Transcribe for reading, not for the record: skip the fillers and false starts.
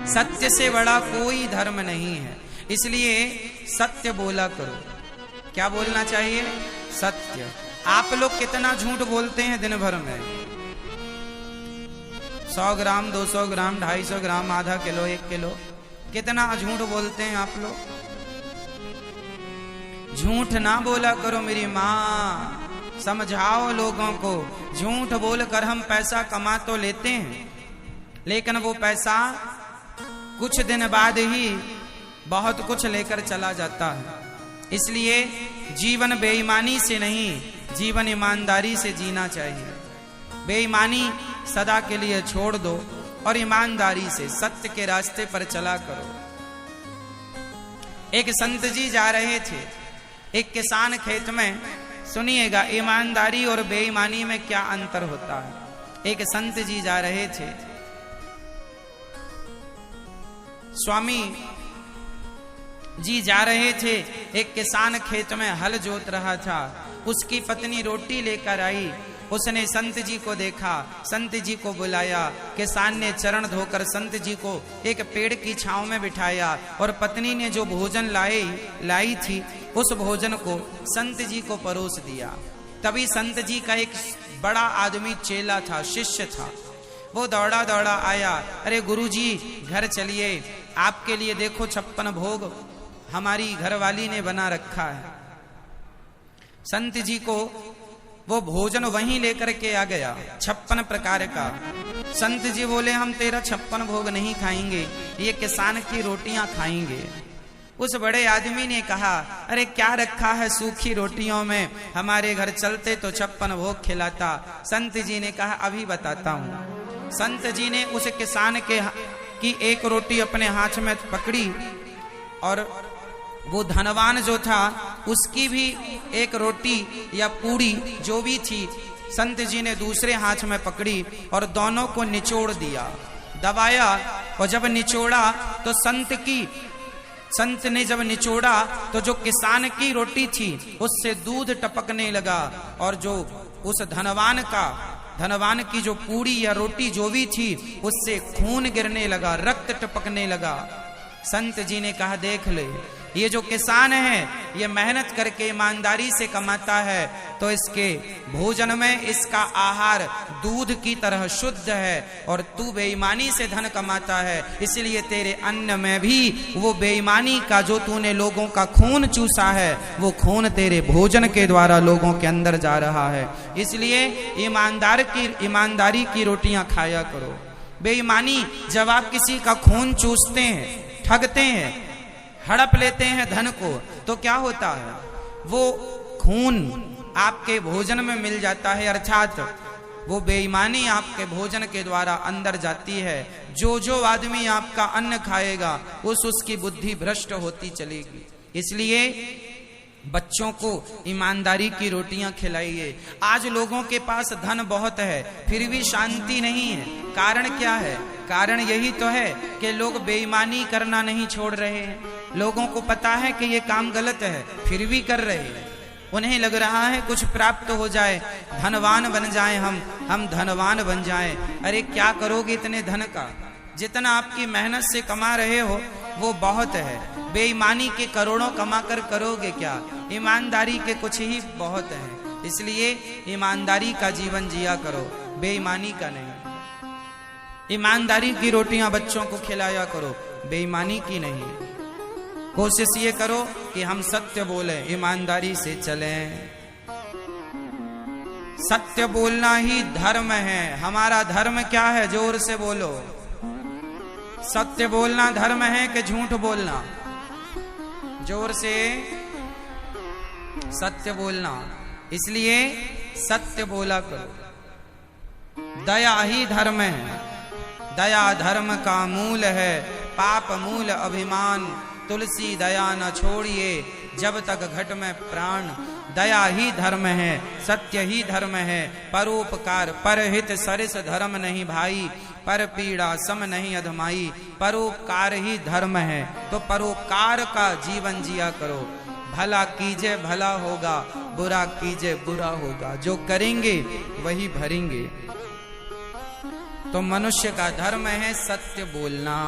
सत्य से बड़ा कोई धर्म नहीं है। इसलिए सत्य बोला करो। क्या बोलना चाहिए? सत्य। आप लोग कितना झूठ बोलते हैं दिन भर में? 100 ग्राम, 200 ग्राम, 250 ग्राम, आधा किलो, 1 किलो, कितना झूठ बोलते हैं आप लोग। झूठ ना बोला करो मेरी माँ, समझाओ लोगों को। झूठ बोलकर हम पैसा कमा तो लेते हैं, लेकिन वो पैसा कुछ दिन बाद ही बहुत कुछ लेकर चला जाता है। इसलिए जीवन बेईमानी से नहीं, जीवन ईमानदारी से जीना चाहिए। बेईमानी सदा के लिए छोड़ दो और ईमानदारी से सत्य के रास्ते पर चला करो। एक संत जी जा रहे थे एक किसान खेत में। सुनिएगा ईमानदारी और बेईमानी में क्या अंतर होता है। एक संत जी जा रहे थे, स्वामी जी जा रहे थे। एक किसान खेत में हल जोत रहा था। उसकी पत्नी रोटी लेकर आई। उसने संत जी को देखा, संत जी को बुलाया। किसान ने चरण धोकर संत जी को एक पेड़ की छांव में बिठाया और पत्नी ने जो भोजन लाई थी उस भोजन को संत जी को परोस दिया। तभी संत जी का एक बड़ा आदमी चेला था, शिष्य था। वो दौड़ा दौड़ा आया, अरे गुरुजी घर चलिए, आपके लिए देखो 56 भोग हमारी घरवाली ने बना रखा है। संत जी को वो भोजन वहीं लेकर के आ गया, 56 प्रकार का। संत जी बोले हम तेरा 56 भोग नहीं खाएंगे, ये किसान की रोटियां खाएंगे। उस बड़े आदमी ने कहा, अरे क्या रखा है सूखी रोटियों में, हमारे घर चलते तो 56 भोग खिलाता। संत जी ने कहा अभी बताता हूं। संत जी ने उस किसान की एक रोटी अपने हाथ में पकड़ी और वो धनवान जो था उसकी भी एक रोटी या पूड़ी जो भी थी संत जी ने दूसरे हाथ में पकड़ी और दोनों को निचोड़ दिया, दबाया। और जब निचोड़ा तो संत ने जब निचोड़ा तो जो किसान की रोटी थी उससे दूध टपकने लगा और जो उस धनवान की जो पूड़ी या रोटी जो भी थी उससे खून गिरने लगा, रक्त टपकने लगा। संत जी ने कहा देख ले, ये जो किसान है ये मेहनत करके ईमानदारी से कमाता है तो इसके भोजन में इसका आहार दूध की तरह शुद्ध है, और तू बेईमानी से धन कमाता है, इसलिए तेरे अन्न में भी वो बेईमानी का जो तूने लोगों का खून चूसा है वो खून तेरे भोजन के द्वारा लोगों के अंदर जा रहा है। इसलिए ईमानदारी की रोटियां खाया करो। बेईमानी जब आप किसी का खून चूसते हैं, ठगते हैं, हड़प लेते हैं धन को, तो क्या होता है, वो खून आपके भोजन में मिल जाता है, अर्थात वो बेईमानी आपके भोजन के द्वारा अंदर जाती है। जो आदमी आपका अन्न खाएगा उसकी बुद्धि भ्रष्ट होती चलेगी। इसलिए बच्चों को ईमानदारी की रोटियां खिलाइए। आज लोगों के पास धन बहुत है फिर भी शांति नहीं है। कारण क्या है? कारण यही तो है कि लोग बेईमानी करना नहीं छोड़ रहे हैं। लोगों को पता है कि ये काम गलत है फिर भी कर रहे हैं। उन्हें लग रहा है कुछ प्राप्त हो जाए, धनवान बन जाएं, हम धनवान बन जाएं। अरे क्या करोगे इतने धन का? जितना आपकी मेहनत से कमा रहे हो वो बहुत है। बेईमानी के करोड़ों कमा कर करोगे क्या? ईमानदारी के कुछ ही बहुत है। इसलिए ईमानदारी का जीवन जिया करो, बेईमानी का नहीं। ईमानदारी की रोटियां बच्चों को खिलाया करो, बेईमानी की नहीं। कोशिश ये करो कि हम सत्य बोले, ईमानदारी से चलें। सत्य बोलना ही धर्म है। हमारा धर्म क्या है? जोर से बोलो। सत्य बोलना धर्म है कि झूठ बोलना? जोर से। सत्य बोलना। इसलिए सत्य बोला करो। दया ही धर्म है। दया धर्म का मूल है, पाप मूल अभिमान। तुलसी दया न छोड़िए जब तक घट में प्राण। दया ही धर्म है, सत्य ही धर्म है। परोपकार परहित सरिस धर्म नहीं भाई, पर पीड़ा सम नहीं अधमाई। परोपकार ही धर्म है, तो परोपकार का जीवन जिया करो। भला कीजिए भला होगा, बुरा कीजिए बुरा होगा। जो करेंगे वही भरेंगे। तो मनुष्य का धर्म है सत्य बोलना।